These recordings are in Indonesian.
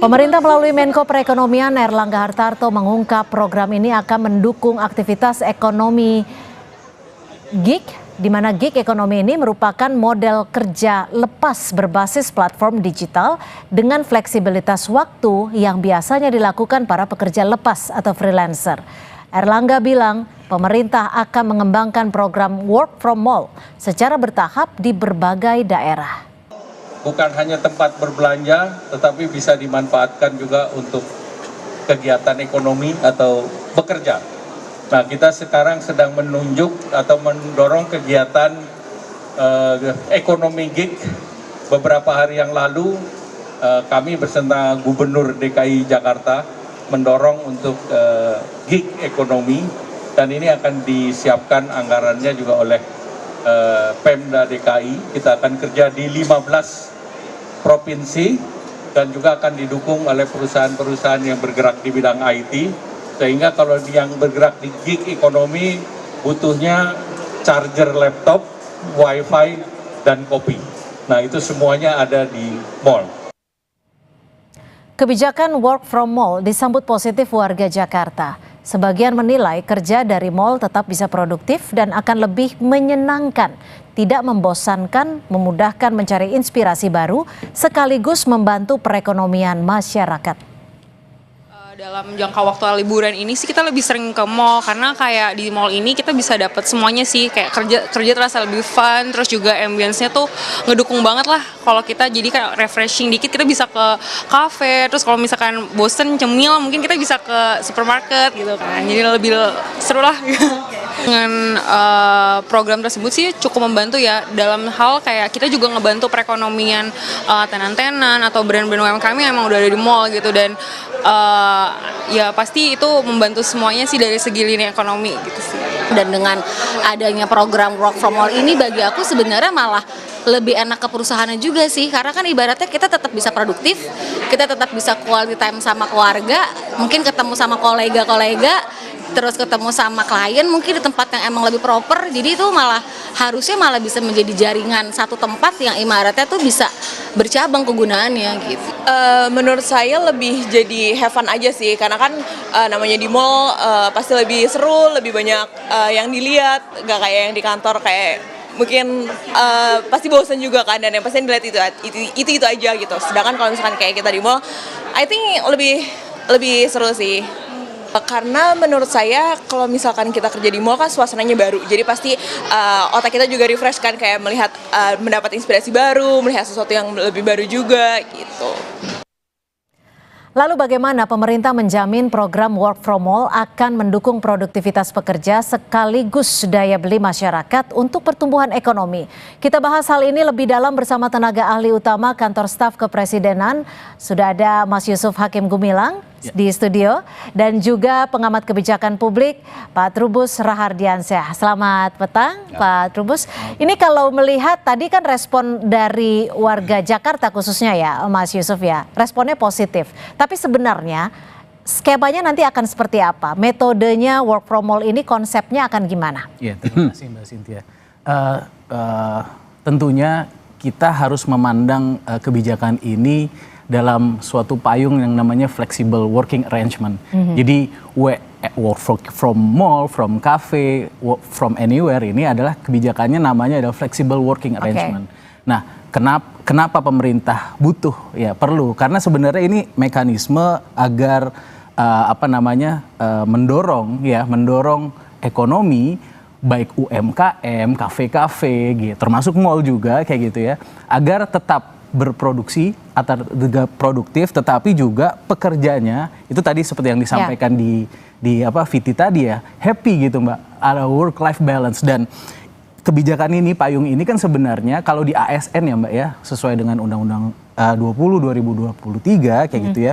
Pemerintah melalui Menko Perekonomian Airlangga Hartarto mengungkap program ini akan mendukung aktivitas ekonomi gig, di mana gig ekonomi ini merupakan model kerja lepas berbasis platform digital dengan fleksibilitas waktu yang biasanya dilakukan para pekerja lepas atau freelancer. Airlangga bilang pemerintah akan mengembangkan program work from mall secara bertahap di berbagai daerah. Bukan hanya tempat berbelanja, tetapi bisa dimanfaatkan juga untuk kegiatan ekonomi atau bekerja. Nah, kita sekarang sedang menunjuk atau mendorong kegiatan ekonomi gig. Beberapa hari yang lalu, kami bersama Gubernur DKI Jakarta mendorong untuk gig ekonomi, dan ini akan disiapkan anggarannya juga oleh Pemda DKI. Kita akan kerja di 15 provinsi dan juga akan didukung oleh perusahaan-perusahaan yang bergerak di bidang IT, sehingga kalau yang bergerak di gig ekonomi butuhnya charger laptop, wifi, dan kopi. Nah, itu semuanya ada di mall. Kebijakan work from mall disambut positif warga Jakarta. Sebagian menilai kerja dari mall tetap bisa produktif dan akan lebih menyenangkan, tidak membosankan, memudahkan mencari inspirasi baru, sekaligus membantu perekonomian masyarakat. Dalam jangka waktu liburan ini sih kita lebih sering ke mall, karena kayak di mall ini kita bisa dapat semuanya sih, kayak kerja terasa lebih fun, terus juga ambience-nya tuh ngedukung banget lah kalau kita jadi kayak refreshing dikit, kita bisa ke cafe, terus kalau misalkan bosen cemil mungkin kita bisa ke supermarket gitu kan, jadi lebih seru lah. Dengan program tersebut sih cukup membantu ya, dalam hal kayak kita juga ngebantu perekonomian tenan-tenan atau brand-brand UMKM yang emang udah ada di mall gitu, dan ya pasti itu membantu semuanya sih dari segi lini ekonomi gitu sih. Dan dengan adanya program work from mall ini bagi aku sebenarnya malah lebih enak ke perusahaannya juga sih, karena kan ibaratnya kita tetap bisa produktif, kita tetap bisa quality time sama keluarga, mungkin ketemu sama kolega-kolega, terus ketemu sama klien mungkin di tempat yang emang lebih proper, jadi itu harusnya bisa menjadi jaringan satu tempat yang ibaratnya tuh bisa bercabang kegunaannya gitu. Menurut saya lebih jadi have fun aja sih, karena kan namanya di mall pasti lebih seru, lebih banyak yang dilihat, nggak kayak yang di kantor kayak mungkin pasti bosan juga kan, dan yang pasti dilihat itu aja gitu. Sedangkan kalau misalkan kayak kita di mall, I think lebih seru sih. Karena menurut saya kalau misalkan kita kerja di mall kan suasananya baru, jadi pasti otak kita juga refresh kan, kayak mendapat inspirasi baru, melihat sesuatu yang lebih baru juga gitu. Lalu bagaimana pemerintah menjamin program work from mall akan mendukung produktivitas pekerja sekaligus daya beli masyarakat untuk pertumbuhan ekonomi? Kita bahas hal ini lebih dalam bersama tenaga ahli utama Kantor Staf Kepresidenan. Sudah ada Mas Yusuf Hakim Gumilang di studio, dan juga pengamat kebijakan publik Pak Trubus Rahardiansyah. Selamat petang Pak Trubus. Ini kalau melihat tadi kan respon dari warga Jakarta khususnya ya Mas Yusuf ya, responnya positif. Tapi sebenarnya skemanya nanti akan seperti apa? Metodenya work from mall ini konsepnya akan gimana? Ya, terima kasih Mbak Cynthia. Tentunya kita harus memandang kebijakan ini dalam suatu payung yang namanya flexible working arrangement. Jadi work from mall, from cafe, work from anywhere ini adalah kebijakannya namanya adalah flexible working arrangement. Nah, kenapa pemerintah butuh ya perlu? Karena sebenarnya ini mekanisme agar mendorong ekonomi baik UMKM, kafe-kafe gitu, termasuk mall juga kayak gitu ya, agar tetap berproduksi atau produktif, tetapi juga pekerjanya itu tadi seperti yang disampaikan di Viti tadi ya, happy gitu Mbak, ada work life balance. Dan kebijakan ini, payung ini kan sebenarnya kalau di ASN ya Mbak ya, sesuai dengan Undang-Undang 20 2023 kayak gitu ya,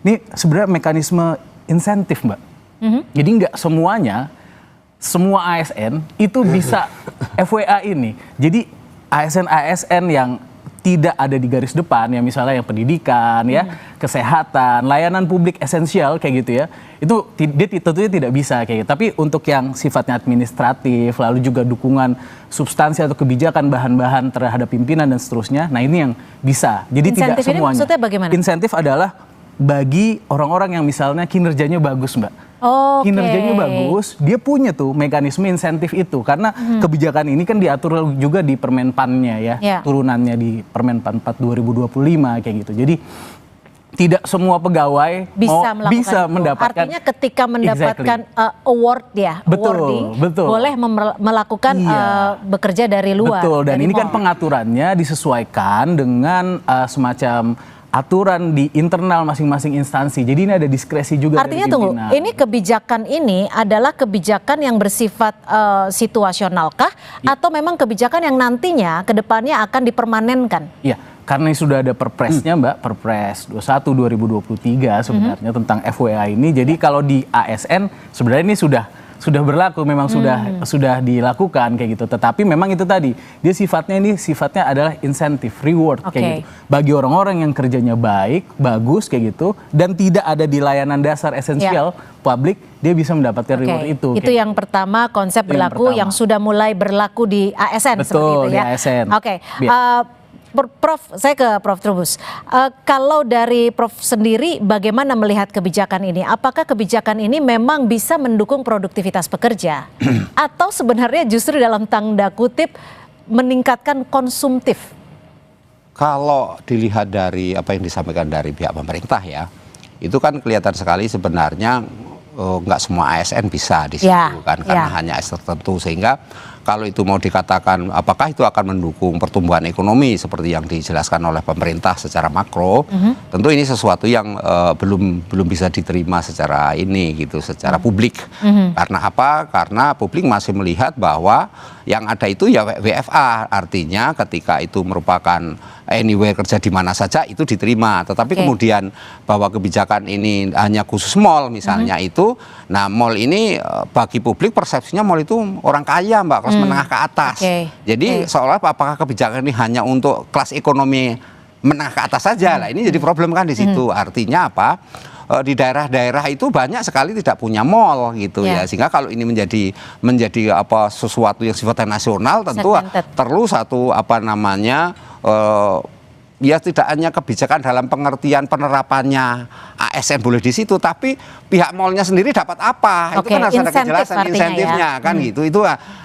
ini sebenarnya mekanisme insentif Mbak. Jadi nggak semua ASN itu bisa FWA ini. Jadi ASN yang tidak ada di garis depan ya, misalnya yang pendidikan ya, kesehatan, layanan publik esensial kayak gitu ya, itu dia tentunya tidak bisa kayak gitu. Tapi untuk yang sifatnya administratif, lalu juga dukungan substansi atau kebijakan bahan-bahan terhadap pimpinan dan seterusnya, nah ini yang bisa. Jadi Insentif tidak semuanya. ini maksudnya bagaimana? Insentif adalah bagi orang-orang yang misalnya kinerjanya bagus, Mbak. Oke. Kinerjanya bagus, dia punya tuh mekanisme insentif itu karena kebijakan ini kan diatur juga di Permenpan-nya ya, turunannya di Permenpan 4 2025 kayak gitu. Jadi tidak semua pegawai bisa mendapatkan. Artinya ketika mendapatkan award ya, awarding, boleh melakukan bekerja dari luar. Betul, dan dari ini kan pengaturannya disesuaikan dengan semacam aturan di internal masing-masing instansi. Jadi ini ada diskresi juga. Artinya dari pimpinan. tunggu, ini kebijakan ini adalah kebijakan yang bersifat situasional kah? Atau memang kebijakan yang nantinya ke depannya akan dipermanenkan? Iya, karena sudah ada perpresnya Mbak, Perpres 21 2023 sebenarnya tentang FWA ini. Jadi kalau di ASN sebenarnya ini sudah berlaku, memang sudah dilakukan kayak gitu. Tetapi memang itu tadi, dia sifatnya adalah insentif, reward kayak gitu. Bagi orang-orang yang kerjanya baik, bagus kayak gitu, dan tidak ada di layanan dasar esensial publik, dia bisa mendapatkan reward itu. Itu yang pertama, konsep berlaku yang sudah mulai berlaku di ASN. Betul, seperti itu ya. di ASN. Oke. Prof, saya ke Prof Trubus. Kalau dari Prof sendiri, bagaimana melihat kebijakan ini? Apakah kebijakan ini memang bisa mendukung produktivitas pekerja, atau sebenarnya justru dalam tanda kutip meningkatkan konsumtif? Kalau dilihat dari apa yang disampaikan dari pihak pemerintah ya, itu kan kelihatan sekali sebenarnya nggak semua ASN bisa di situ kan, karena hanya ASN tertentu, sehingga kalau itu mau dikatakan apakah itu akan mendukung pertumbuhan ekonomi seperti yang dijelaskan oleh pemerintah secara makro, tentu ini sesuatu yang belum bisa diterima secara secara publik. Karena apa? Karena publik masih melihat bahwa yang ada itu ya WFA, artinya ketika itu merupakan anywhere kerja di mana saja itu diterima. Tetapi kemudian bahwa kebijakan ini hanya khusus mall misalnya itu, nah mall ini bagi publik persepsinya mall itu orang kaya Mbak, kelas menengah ke atas. Jadi seolah apakah kebijakan ini hanya untuk kelas ekonomi menengah ke atas saja lah, ini jadi problem kan di situ. Artinya apa? Di daerah-daerah itu banyak sekali tidak punya mall gitu ya, sehingga kalau ini menjadi sesuatu yang sifatnya nasional, tentu perlu satu ya tidak hanya kebijakan dalam pengertian penerapannya ASN boleh di situ, tapi pihak mallnya sendiri dapat apa? Itu kan harus ada kejelasan insentifnya kan gitu. Itu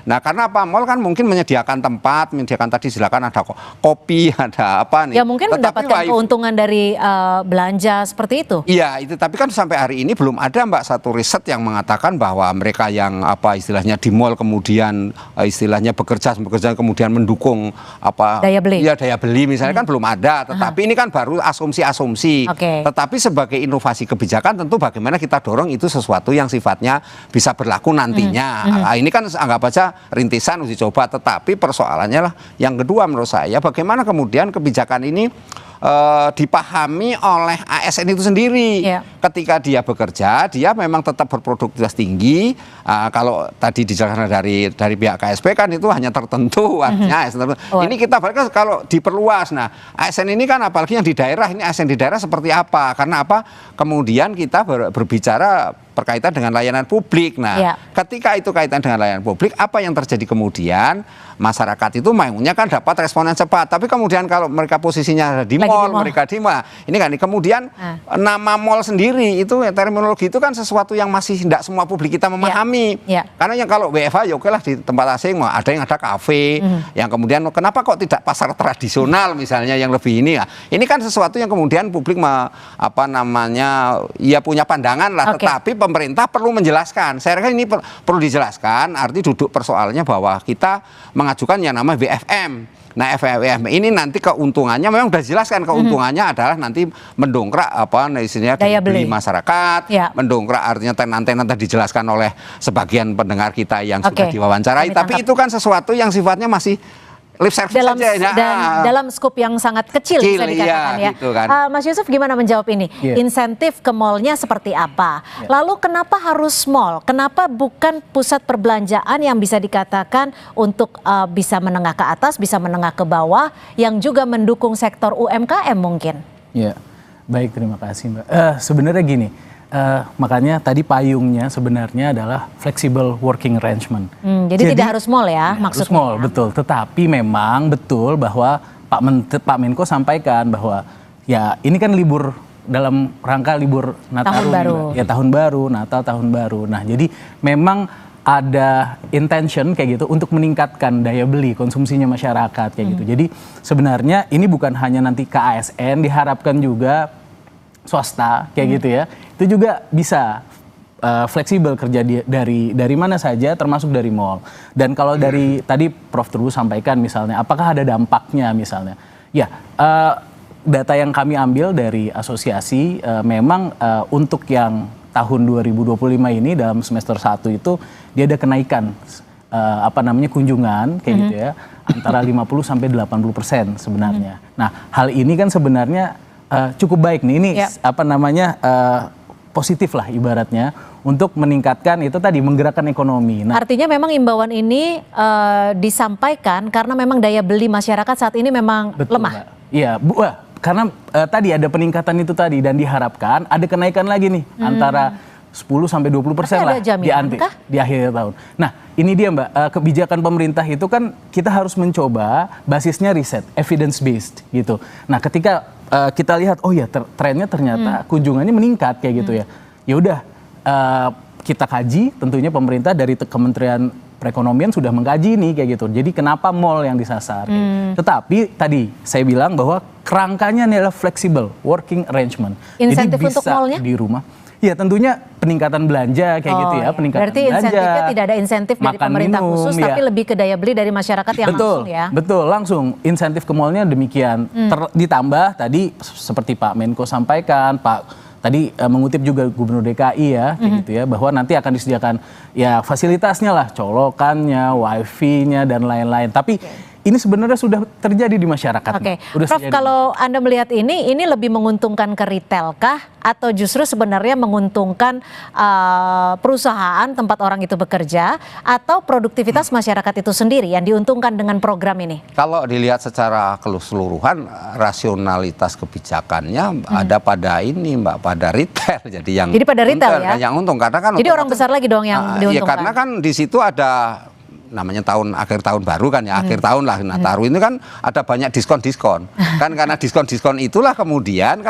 nah karena apa? Mall kan mungkin menyediakan tempat, tadi silakan ada kopi, ada apa nih. Ya mungkin mendapatkan keuntungan dari belanja seperti itu. Iya, itu tapi kan sampai hari ini belum ada Mbak satu riset yang mengatakan bahwa mereka yang istilahnya di mall kemudian istilahnya bekerja kemudian mendukung daya beli. Ya daya beli misalnya kan belum ada. Tetapi ini kan baru asumsi-asumsi. Tetapi sebagai inovasi kebijakan tentu bagaimana kita dorong itu sesuatu yang sifatnya bisa berlaku nantinya. Ini kan anggap aja rintisan uji coba. Tetapi persoalannya lah yang kedua menurut saya, bagaimana kemudian kebijakan ini dipahami oleh ASN itu sendiri. Ketika dia bekerja, dia memang tetap berproduktivitas tinggi. Kalau tadi dijelaskan dari pihak KSP kan itu hanya tertentu, artinya ASN tertentu. Ini kita balik kalau diperluas. Nah, ASN ini kan apalagi yang di daerah, ini ASN di daerah seperti apa? Karena apa? Kemudian kita berbicara berkaitan dengan layanan publik. Nah, ketika itu kaitan dengan layanan publik, apa yang terjadi kemudian? Masyarakat itu maunya kan dapat respon yang cepat. Tapi kemudian kalau mereka posisinya di mall, mereka di mall. Ini kan kemudian nama mall sendiri itu terminologi itu kan sesuatu yang masih tidak semua publik kita memahami. Karena yang kalau WFH ya oke lah di tempat asing ada yang ada kafe, yang kemudian kenapa kok tidak pasar tradisional misalnya yang lebih ini ya. Ini kan sesuatu yang kemudian publik ya punya pandangan lah, tetapi pemerintah perlu menjelaskan. Saya rasa ini perlu dijelaskan, arti duduk persoalannya bahwa kita mengajukan yang namanya WFM. Nah, WFM ini nanti keuntungannya memang sudah dijelaskan, keuntungannya adalah nanti mendongkrak istilahnya daya beli masyarakat, mendongkrak artinya tenan-tenan tadi dijelaskan oleh sebagian pendengar kita yang sudah diwawancarai. Tapi itu kan sesuatu yang sifatnya masih lip service dalam saja ya. dan dalam skop yang sangat kecil bisa dikatakan iya, ya. gitu kan. Mas Yusuf gimana menjawab ini? Insentif ke mallnya seperti apa? Lalu kenapa harus mall? Kenapa bukan pusat perbelanjaan yang bisa dikatakan untuk bisa menengah ke atas, bisa menengah ke bawah, yang juga mendukung sektor UMKM mungkin? Ya, baik, terima kasih Mbak. Sebenarnya gini, makanya tadi payungnya sebenarnya adalah flexible working arrangement. Jadi tidak harus mall ya maksudnya. Harus mall, betul. Tetapi memang betul bahwa Pak Menko sampaikan bahwa ya ini kan libur dalam rangka libur Nataru, tahun baru. Ya tahun baru, Natal, tahun baru. Nah jadi memang ada intention kayak gitu untuk meningkatkan daya beli konsumsinya masyarakat kayak gitu. Jadi sebenarnya ini bukan hanya nanti ke ASN, diharapkan juga swasta kayak gitu ya, itu juga bisa fleksibel kerja dari mana saja termasuk dari mall. Dan kalau dari tadi Prof Trubus sampaikan misalnya apakah ada dampaknya misalnya ya, data yang kami ambil dari asosiasi memang untuk yang tahun 2025 ini dalam semester 1 itu dia ada kenaikan kunjungan kayak gitu ya antara 50 sampai 80% sebenarnya. Nah, hal ini kan sebenarnya cukup baik nih, ini positif lah ibaratnya untuk meningkatkan itu tadi, menggerakkan ekonomi. Nah, artinya memang imbauan ini disampaikan karena memang daya beli masyarakat saat ini memang lemah. Iya, karena tadi ada peningkatan itu tadi dan diharapkan ada kenaikan lagi nih antara 10 sampai 20% lah di akhir tahun. Nah, ini dia Mbak, kebijakan pemerintah itu kan kita harus mencoba basisnya riset, evidence based gitu. Nah, ketika kita lihat oh ya trennya ternyata kunjungannya meningkat kayak gitu ya. Ya udah kita kaji, tentunya pemerintah dari Kementerian Perekonomian sudah mengkaji nih kayak gitu. Jadi kenapa mall yang disasar? Tetapi tadi saya bilang bahwa kerangkanya adalah flexible working arrangement. Insentif jadi bisa untuk mallnya di rumah. Ya tentunya peningkatan belanja kayak gitu ya, peningkatan berarti belanja. Berarti insentifnya tidak ada insentif dari pemerintah khusus, tapi lebih ke daya beli dari masyarakat yang langsung ya. Betul, langsung insentif ke mallnya demikian. Ditambah tadi seperti Pak Menko sampaikan, tadi mengutip juga Gubernur DKI ya, kayak gitu ya, bahwa nanti akan disediakan ya fasilitasnya lah, colokannya, wifi-nya dan lain-lain. Tapi ini sebenarnya sudah terjadi di masyarakat. Prof, kalau Anda melihat ini lebih menguntungkan ke retail kah? Atau justru sebenarnya menguntungkan perusahaan tempat orang itu bekerja? Atau produktivitas masyarakat itu sendiri yang diuntungkan dengan program ini? Kalau dilihat secara keseluruhan, rasionalitas kebijakannya ada pada ini Mbak, pada retail. Jadi pada retail ya? Yang untung. Karena kan jadi orang besar lagi dong yang diuntungkan? Ya karena kan di situ ada namanya akhir tahun baru kan ya, akhir tahun lah Nataru ini kan ada banyak diskon-diskon kan, karena diskon-diskon itulah kemudian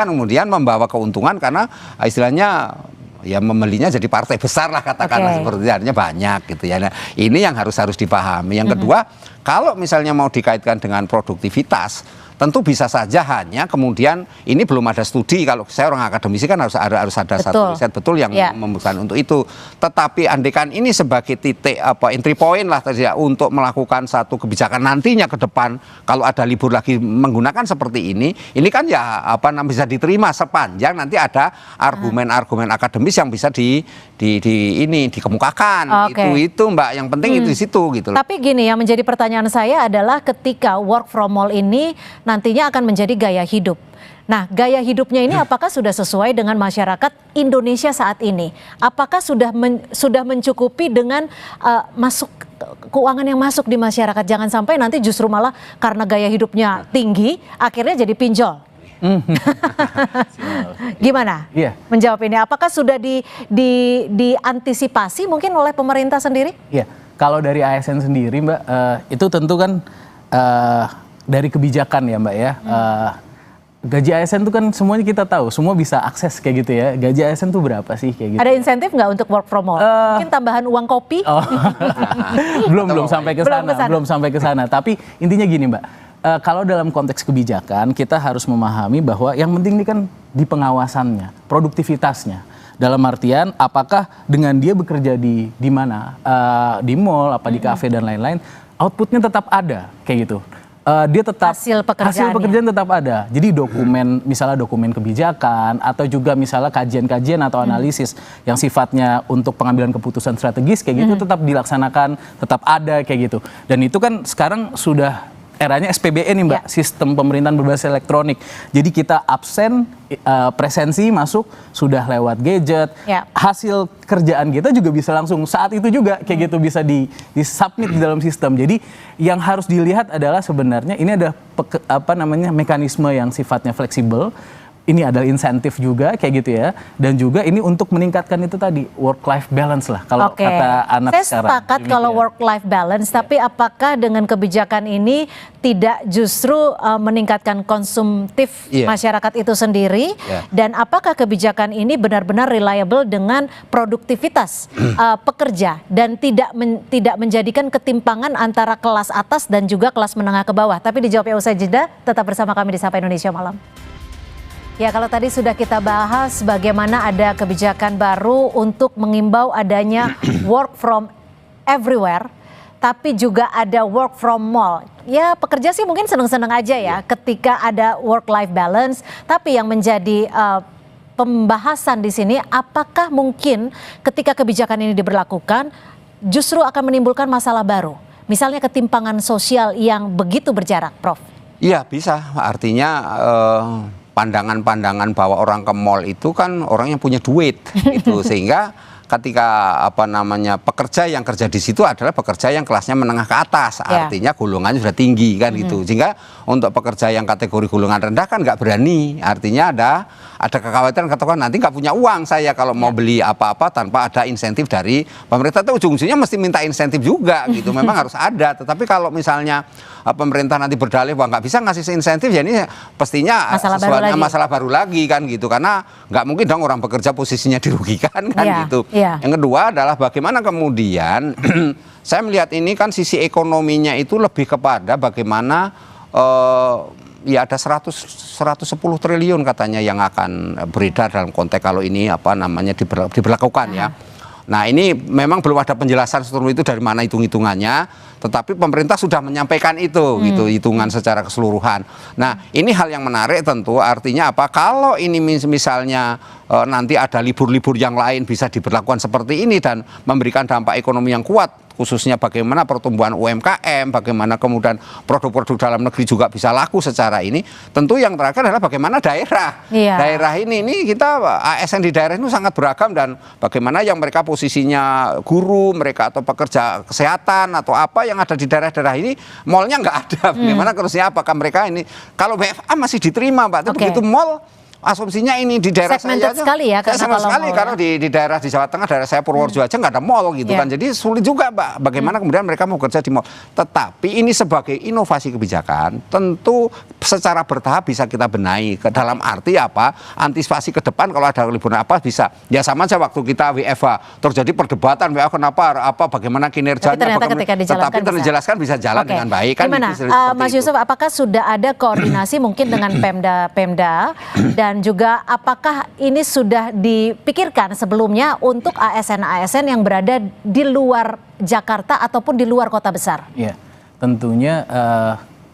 membawa keuntungan karena istilahnya ya membelinya jadi partai besar lah katakanlah seperti itu, artinya banyak gitu ya. Nah, ini yang harus dipahami. Yang kedua, kalau misalnya mau dikaitkan dengan produktivitas, tentu bisa saja hanya kemudian ini belum ada studi, kalau saya orang akademisi kan harus ada satu riset betul yang membuktikan untuk itu. Tetapi andaikan ini sebagai titik entry point lah untuk melakukan satu kebijakan nantinya ke depan, kalau ada libur lagi menggunakan seperti ini kan ya bisa diterima sepanjang nanti ada argumen-argumen akademis yang bisa dikemukakan. Itu Mbak, yang penting itu di situ gitu loh. Tapi gini, yang menjadi pertanyaan saya adalah ketika work from mall ini nantinya akan menjadi gaya hidup. Nah, gaya hidupnya ini apakah sudah sesuai dengan masyarakat Indonesia saat ini? Apakah sudah mencukupi dengan keuangan yang masuk di masyarakat? Jangan sampai nanti justru malah karena gaya hidupnya tinggi, akhirnya jadi pinjol. Gimana menjawab ini? Apakah sudah diantisipasi mungkin oleh pemerintah sendiri? Iya, kalau dari ASN sendiri Mbak, itu tentu kan dari kebijakan ya Mbak ya. Gaji ASN itu kan semuanya kita tahu, semua bisa akses kayak gitu ya. Gaji ASN itu berapa sih kayak gitu? Ada insentif nggak untuk work from home? Mungkin tambahan uang kopi? belum sampai ke sana. Tapi intinya gini Mbak, kalau dalam konteks kebijakan kita harus memahami bahwa yang penting ini kan di pengawasannya, produktivitasnya. Dalam artian apakah dengan dia bekerja di mana, di mall, di kafe dan lain-lain, outputnya tetap ada kayak gitu. Dia tetap hasil pekerjaan tetap ada. Jadi misalnya dokumen kebijakan atau juga misalnya kajian-kajian atau analisis yang sifatnya untuk pengambilan keputusan strategis kayak gitu tetap dilaksanakan, tetap ada kayak gitu. Dan itu kan sekarang sudah eranya SPBE nih Mbak, sistem pemerintahan berbasis elektronik. Jadi kita absen, presensi masuk sudah lewat gadget, hasil kerjaan kita juga bisa langsung saat itu juga kayak gitu bisa di-submit di dalam sistem. Jadi yang harus dilihat adalah sebenarnya ini ada mekanisme yang sifatnya fleksibel. Ini adalah insentif juga kayak gitu ya, dan juga ini untuk meningkatkan itu tadi work life balance lah kalau kata anak saya sekarang. Saya sepakat kalau work life balance, tapi apakah dengan kebijakan ini tidak justru meningkatkan konsumtif masyarakat itu sendiri, dan apakah kebijakan ini benar-benar reliable dengan produktivitas pekerja dan tidak menjadikan ketimpangan antara kelas atas dan juga kelas menengah ke bawah? Tapi dijawabnya usai jeda, tetap bersama kami di Sapa Indonesia Malam. Ya, kalau tadi sudah kita bahas bagaimana ada kebijakan baru untuk mengimbau adanya work from everywhere, tapi juga ada work from mall. Ya, pekerja sih mungkin seneng-seneng aja ya ketika ada work-life balance, tapi yang menjadi pembahasan di sini, apakah mungkin ketika kebijakan ini diberlakukan justru akan menimbulkan masalah baru? Misalnya ketimpangan sosial yang begitu berjarak, Prof. Iya, bisa. Artinya pandangan-pandangan bahwa orang ke mall itu kan orang yang punya duit gitu, sehingga ketika pekerja yang kerja di situ adalah pekerja yang kelasnya menengah ke atas, artinya golongannya sudah tinggi kan gitu, sehingga untuk pekerja yang kategori golongan rendah kan nggak berani, artinya ada kekhawatiran katakan nanti nggak punya uang saya kalau mau beli apa-apa tanpa ada insentif dari pemerintah. Itu ujung-ujungnya mesti minta insentif juga gitu, memang harus ada. Tetapi kalau misalnya pemerintah nanti berdalih bahwa nggak bisa ngasih insentif, ya ini pastinya masalah baru lagi kan gitu, karena nggak mungkin dong orang bekerja posisinya dirugikan kan gitu. Yang kedua adalah bagaimana kemudian saya melihat ini kan sisi ekonominya itu lebih kepada bagaimana ya ada 110 triliun katanya yang akan beredar dalam konteks kalau ini diberlakukan ya. Nah, ini memang belum ada penjelasan seluruh itu dari mana hitung-hitungannya, tetapi pemerintah sudah menyampaikan itu gitu, hitungan secara keseluruhan. Nah, ini hal yang menarik tentu, artinya apa? Kalau ini misalnya nanti ada libur-libur yang lain bisa diberlakukan seperti ini dan memberikan dampak ekonomi yang kuat, khususnya bagaimana pertumbuhan UMKM, bagaimana kemudian produk-produk dalam negeri juga bisa laku secara ini. Tentu yang terakhir adalah bagaimana daerah. Daerah ini kita ASN di daerah itu sangat beragam, dan bagaimana yang mereka posisinya guru, mereka atau pekerja kesehatan atau apa yang ada di daerah-daerah ini, mallnya nggak ada. Bagaimana terusnya, apakah mereka ini kalau WFA masih diterima, Mbak, tapi begitu mall asumsinya ini di daerah saya aja sekali ya, karena di daerah di Jawa Tengah, daerah saya Purworejo aja nggak ada mall gitu kan, jadi sulit juga Mbak bagaimana kemudian mereka mau kerja di mall. Tetapi ini sebagai inovasi kebijakan tentu secara bertahap bisa kita benahi, ke dalam arti apa, antisipasi ke depan kalau ada liburan apa bisa, ya sama aja waktu kita WFH terjadi perdebatan kenapa bagaimana kinerjanya, tetapi terjelaskan bisa jalan dengan baik kan. Gimana Mas Yusuf, apakah sudah ada koordinasi mungkin dengan Pemda dan juga apakah ini sudah dipikirkan sebelumnya untuk ASN-ASN yang berada di luar Jakarta ataupun di luar kota besar? Ya, tentunya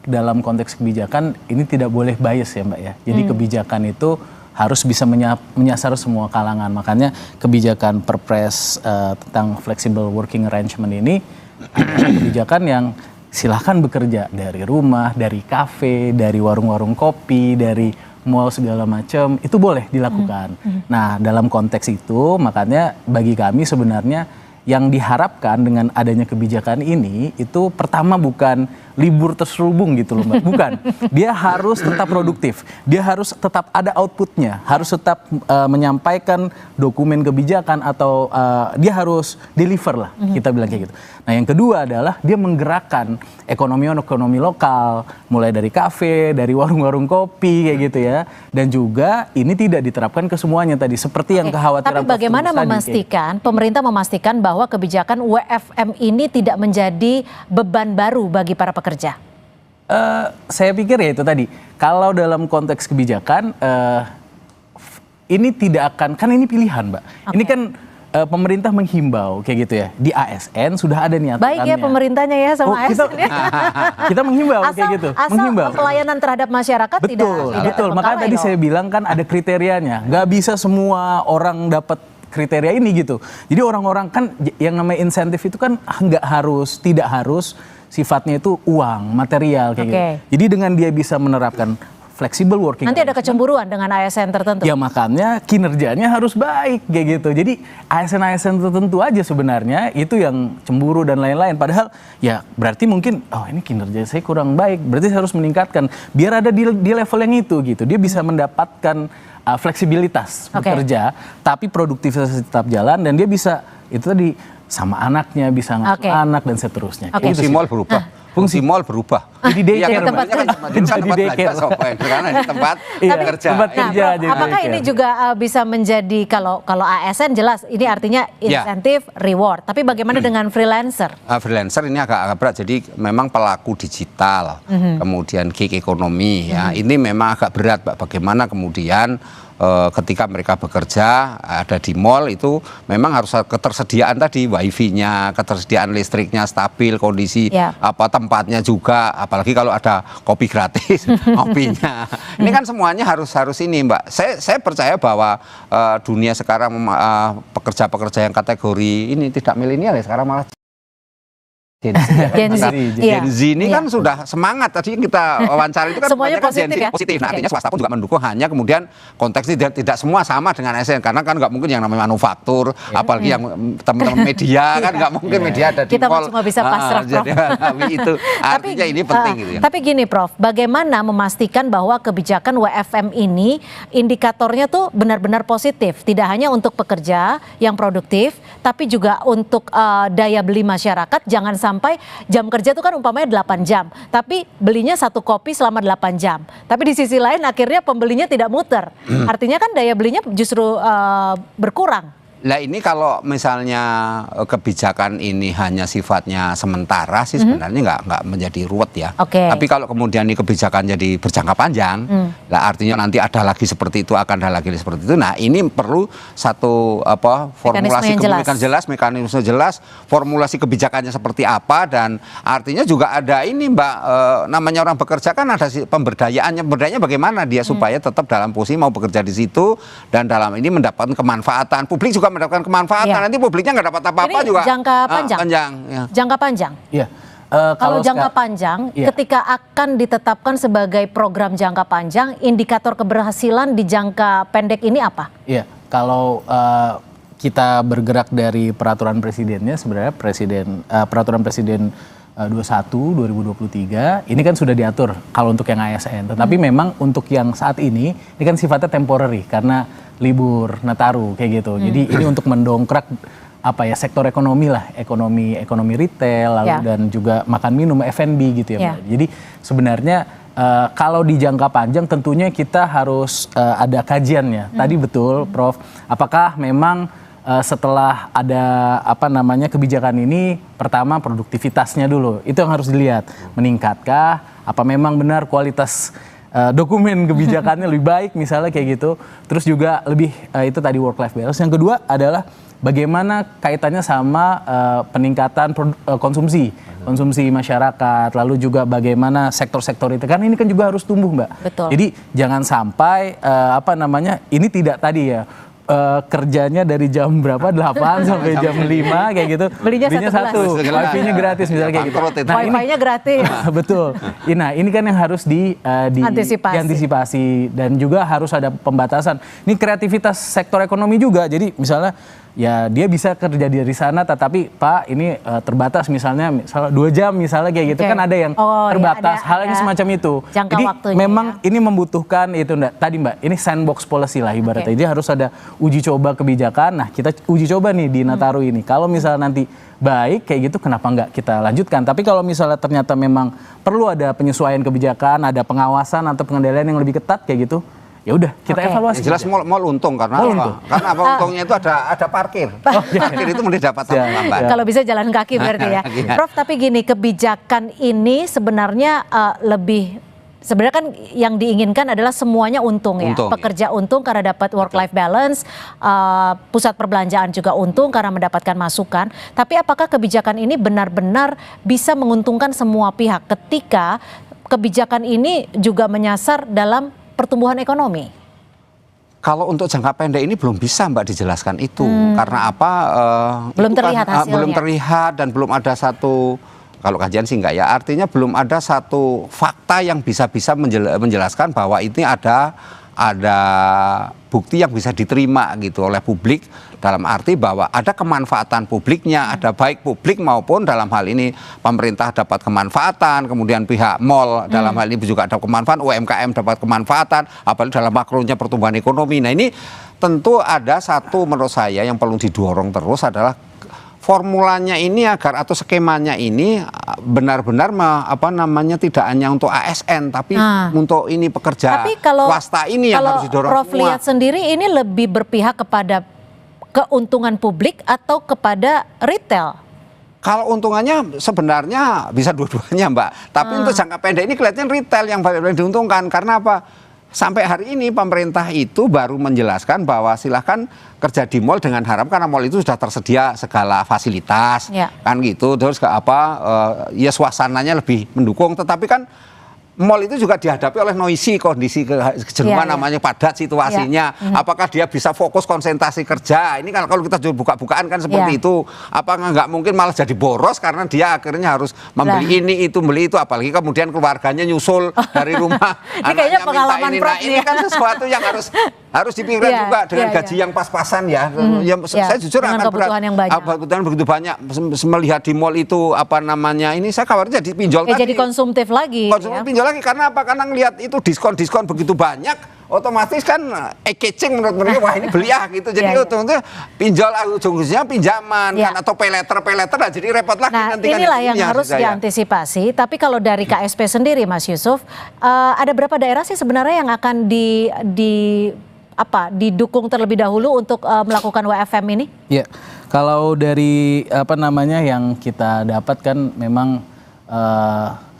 dalam konteks kebijakan ini tidak boleh bias ya Mbak ya. Jadi kebijakan itu harus bisa menyasar semua kalangan. Makanya kebijakan Perpres tentang flexible working arrangement ini kebijakan yang silahkan bekerja dari rumah, dari kafe, dari warung-warung kopi, dari mall segala macam, itu boleh dilakukan. Nah, dalam konteks itu makanya bagi kami sebenarnya yang diharapkan dengan adanya kebijakan ini itu pertama bukan libur terselubung gitu loh Mbak, bukan. Dia harus tetap produktif, dia harus tetap ada outputnya, harus tetap menyampaikan dokumen kebijakan atau dia harus deliver lah, kita bilang kayak gitu. Nah, yang kedua adalah dia menggerakkan ekonomi lokal, mulai dari kafe, dari warung-warung kopi kayak gitu ya. Dan juga ini tidak diterapkan ke semuanya tadi, seperti yang kekhawatiran. Tapi bagaimana memastikan, pemerintah memastikan bahwa kebijakan WFM ini tidak menjadi beban baru bagi para pekerja? Saya pikir ya itu tadi, kalau dalam konteks kebijakan, ini tidak akan, kan ini pilihan Mbak. Ini kan pemerintah menghimbau kayak gitu ya, di ASN sudah ada nih aturannya. Baik ya pemerintahnya ya sama ASN ya. Kita menghimbau kayak gitu. Asal pelayanan terhadap masyarakat Betul. Makanya tadi saya bilang kan ada kriterianya. Nggak bisa semua orang dapat kriteria ini gitu. Jadi orang-orang kan yang namanya insentif itu kan tidak harus sifatnya itu uang, material kayak gitu. Jadi dengan dia bisa menerapkan flexible working. Nanti ada kecemburuan dengan ASN tertentu. Ya makanya kinerjanya harus baik kayak gitu. Jadi ASN tertentu aja sebenarnya itu yang cemburu dan lain-lain. Padahal ya berarti mungkin ini kinerja saya kurang baik. Berarti saya harus meningkatkan biar ada di level yang itu gitu. Dia bisa mendapatkan fleksibilitas bekerja, tapi produktivitas tetap jalan dan dia bisa itu tadi sama anaknya bisa ngasuh anak dan seterusnya. Fungsi mall berubah. Fungsi mall berubah. Jadi daycare, tempat daycare. Karena ini tempat kerja. Tempat kerja. Apakah ini juga bisa menjadi kalau ASN jelas ini artinya insentif, reward. Tapi bagaimana dengan freelancer? Freelancer ini agak berat. Jadi memang pelaku digital, kemudian gig ekonomi ya. Ini memang agak berat, Pak. Bagaimana kemudian ketika mereka bekerja ada di mall itu memang harus ketersediaan tadi wifi-nya, ketersediaan listriknya stabil, kondisi tempatnya juga, apalagi kalau ada kopi gratis, kopinya. Ini kan semuanya harus ini, Mbak. Saya percaya bahwa dunia sekarang pekerja-pekerja yang kategori ini tidak milenial ya sekarang malah Gen Z ini kan sudah semangat. Tadi kita wawancara itu kan semuanya positif ya? Positif. Nah, artinya swasta pun juga mendukung, hanya kemudian konteksnya tidak semua sama dengan ASN karena kan nggak mungkin yang namanya manufaktur, apalagi yang teman-teman media kan nggak mungkin media ada di kita mall. Kita cuma bisa pasrah, Prof. Itu artinya ini penting gitu ya. Tapi gini, Prof, bagaimana memastikan bahwa kebijakan WFM ini indikatornya tuh benar-benar positif, tidak hanya untuk pekerja yang produktif, tapi juga untuk daya beli masyarakat. Jangan sampai jam kerja itu kan umpamanya 8 jam, tapi belinya 1 kopi selama 8 jam. Tapi di sisi lain akhirnya pembelinya tidak muter. Artinya kan daya belinya justru berkurang. Nah ini kalau misalnya kebijakan ini hanya sifatnya sementara sih sebenarnya nggak menjadi ruwet ya. Tapi kalau kemudian ini kebijakan jadi berjangka panjang, lah artinya nanti ada lagi seperti itu, akan ada lagi seperti itu. Nah ini perlu satu formulasi kebijakan jelas, mekanisme jelas, formulasi kebijakannya seperti apa, dan artinya juga ada ini Mbak, namanya orang bekerja kan ada pemberdayaannya bagaimana dia supaya tetap dalam posisi mau bekerja di situ dan dalam ini mendapatkan kemanfaatan. Publik juga mendapatkan kemanfaatan, nanti publiknya nggak dapat apa-apa juga. Jangka panjang. Jangka panjang. Iya. Kalau jangka panjang, ketika akan ditetapkan sebagai program jangka panjang, indikator keberhasilan di jangka pendek ini apa? Iya, kalau kita bergerak dari peraturan presidennya, sebenarnya peraturan presiden 21 2023 ini kan sudah diatur kalau untuk yang ASN, tetapi memang untuk yang saat ini kan sifatnya temporary karena libur Nataru kayak gitu. Jadi ini untuk mendongkrak sektor ekonomi lah, ekonomi retail lalu dan juga makan minum F&B gitu ya. Jadi sebenarnya kalau di jangka panjang tentunya kita harus ada kajiannya. Tadi betul Prof, apakah memang setelah ada kebijakan ini, pertama produktivitasnya dulu itu yang harus dilihat, meningkatkah, apa memang benar kualitas dokumen kebijakannya lebih baik misalnya kayak gitu. Terus juga lebih itu tadi work life balance. Yang kedua adalah bagaimana kaitannya sama peningkatan konsumsi masyarakat, lalu juga bagaimana sektor-sektor itu kan ini kan juga harus tumbuh Mbak. Betul. Jadi jangan sampai ini tidak tadi ya. Kerjanya dari jam berapa 8 sampai jam 5 kayak gitu, belinya satu, wifi-nya gratis misalnya kayak gitu. Nah, wifi-nya gratis. Betul. Nah ini kan yang harus diantisipasi dan juga harus ada pembatasan. Ini kreativitas sektor ekonomi juga. Jadi misalnya ya dia bisa kerja dari sana, tetapi Pak ini terbatas misalnya 2 jam misalnya kayak gitu kan ada yang terbatas, hal yang semacam itu. Jadi memang ini membutuhkan itu tadi Mbak, ini sandbox policy lah ibaratnya. Jadi harus ada uji coba kebijakan. Nah kita uji coba nih di Nataru ini. Kalau misalnya nanti baik kayak gitu, kenapa nggak kita lanjutkan? Tapi kalau misalnya ternyata memang perlu ada penyesuaian kebijakan, ada pengawasan atau pengendalian yang lebih ketat kayak gitu, ya udah kita evaluasi. Jelas mall untung karena karena untungnya itu ada parkir. Parkir itu mulai dapat tambahan. Kalau bisa jalan kaki berarti ya. Prof, tapi gini, kebijakan ini sebenarnya sebenarnya kan yang diinginkan adalah semuanya untung ya. Pekerja untung karena dapat work life balance, pusat perbelanjaan juga untung karena mendapatkan masukan. Tapi apakah kebijakan ini benar-benar bisa menguntungkan semua pihak ketika kebijakan ini juga menyasar dalam pertumbuhan ekonomi? Kalau untuk jangka pendek ini belum bisa Mbak dijelaskan itu. Karena apa? Belum terlihat hasilnya. Belum terlihat dan belum ada satu Kalau kajian sih enggak ya. Artinya belum ada satu fakta yang bisa menjelaskan bahwa ini ada bukti yang bisa diterima gitu oleh publik, dalam arti bahwa ada kemanfaatan publiknya, ada baik publik maupun dalam hal ini pemerintah dapat kemanfaatan, kemudian pihak mall dalam hal ini juga ada kemanfaatan, UMKM dapat kemanfaatan, apalagi dalam makronya pertumbuhan ekonomi. Nah ini tentu ada satu menurut saya yang perlu didorong terus adalah formulanya ini agar atau skemanya ini benar-benar tidak hanya untuk ASN tapi untuk ini pekerja swasta ini yang harus didorong Prof semua. lihat sendiri ini lebih berpihak kepada keuntungan publik atau kepada retail? Kalau untungannya sebenarnya bisa dua-duanya Mbak. Tapi untuk jangka pendek ini kelihatannya retail yang paling diuntungkan. Karena apa? Sampai hari ini pemerintah itu baru menjelaskan bahwa silahkan kerja di mall dengan harap karena mall itu sudah tersedia segala fasilitas, kan gitu. Terus ya suasananya lebih mendukung. Tetapi kan mall itu juga dihadapi oleh noisy, kondisi kejenuhan namanya padat situasinya. Apakah dia bisa fokus konsentrasi kerja? Ini kalau kita buka-bukaan kan seperti itu. Apakah nggak mungkin malah jadi boros karena dia akhirnya harus membeli ini itu beli itu, apalagi kemudian keluarganya nyusul dari rumah. Ini kayaknya pengalaman ini. Prof Nah, ini kan sesuatu yang harus dipikirkan juga dengan gaji yang pas-pasan ya. Saya jujur akan kebutuhan yang banyak. Kebutuhan begitu banyak melihat di mall itu ini saya khawatir jadi pinjol tadi. Jadi konsumtif lagi. Pinjol lagi karena apa? Karena ngelihat itu diskon begitu banyak, otomatis kan catching menurut mereka, wah ini beli gitu. Jadi ujung-ujungnya pinjol, ujung-ujungnya pinjaman kan, atau pay letter lah, jadi repot lagi. Nah nanti inilah kan yang harus diantisipasi. Tapi kalau dari KSP sendiri Mas Yusuf, ada berapa daerah sih sebenarnya yang akan didukung terlebih dahulu untuk melakukan WFM ini? Ya, kalau dari yang kita dapatkan memang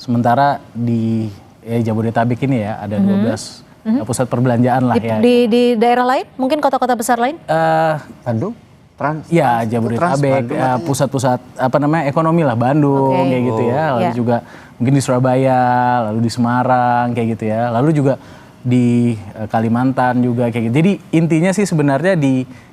sementara di Jabodetabek ini ya ada 12 pusat perbelanjaan lah ya. Di daerah lain, mungkin kota-kota besar lain? Bandung, Jabodetabek, pusat-pusat ekonomi lah, Bandung kayak gitu ya. Lalu juga mungkin di Surabaya, lalu di Semarang kayak gitu ya. Lalu juga di Kalimantan juga kayak gitu. Jadi intinya sih sebenarnya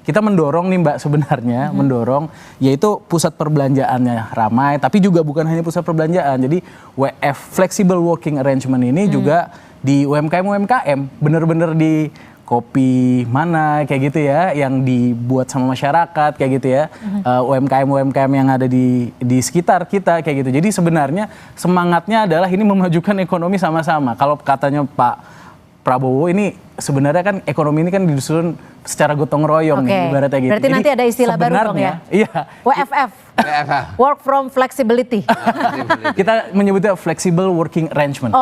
kita mendorong nih Mbak sebenarnya, mendorong yaitu pusat perbelanjaannya ramai, tapi juga bukan hanya pusat perbelanjaan. Jadi WF Flexible Working Arrangement ini juga di UMKM bener-bener di kopi mana kayak gitu ya, yang dibuat sama masyarakat kayak gitu ya, UMKM yang ada di sekitar kita kayak gitu. Jadi sebenarnya semangatnya adalah ini memajukan ekonomi sama-sama. Kalau katanya Pak Prabowo ini sebenarnya kan ekonomi ini kan disusun secara gotong royong nih ibaratnya gitu. Berarti nanti ada istilah baru dong ya? Iya. WFF. Work from flexibility. Kita menyebutnya flexible working arrangement.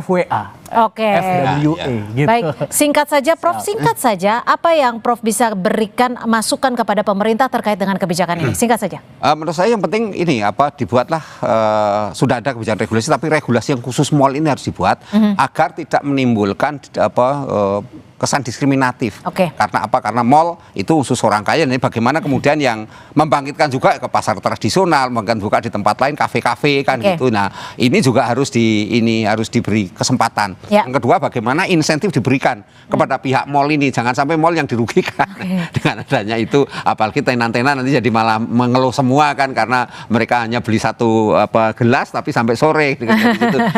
FWA. FWA gitu. Baik, singkat saja Prof, singkat saja apa yang Prof bisa berikan masukan kepada pemerintah terkait dengan kebijakan ini? Singkat saja. Menurut saya yang penting ini dibuatlah sudah ada kebijakan regulasi, tapi regulasi yang khusus mall ini harus dibuat agar tidak menimbulkan kesan diskriminatif. Karena apa? Karena mall itu khusus orang kaya. Ini bagaimana kemudian yang membangkitkan juga ke pasar tradisional, bahkan buka di tempat lain, kafe-kafe kan gitu. Nah, ini juga harus diberi kesempatan. Yang kedua, bagaimana insentif diberikan kepada pihak mall ini, jangan sampai mall yang dirugikan dengan adanya itu. Apalagi tenan-tenan nanti jadi malah mengeluh semua kan karena mereka hanya beli satu gelas tapi sampai sore.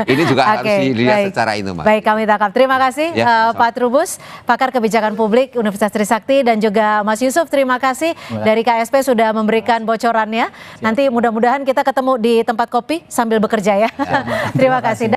Ini juga harus dilihat secara itu, Mbak. Baik, kami tangkap. Terima kasih Pak Trubus, pakar kebijakan publik Universitas Trisakti, dan juga Mas Yusuf, terima kasih dari KSP sudah memberikan bocorannya. Nanti mudah-mudahan kita ketemu di tempat kopi sambil bekerja ya. Terima kasih.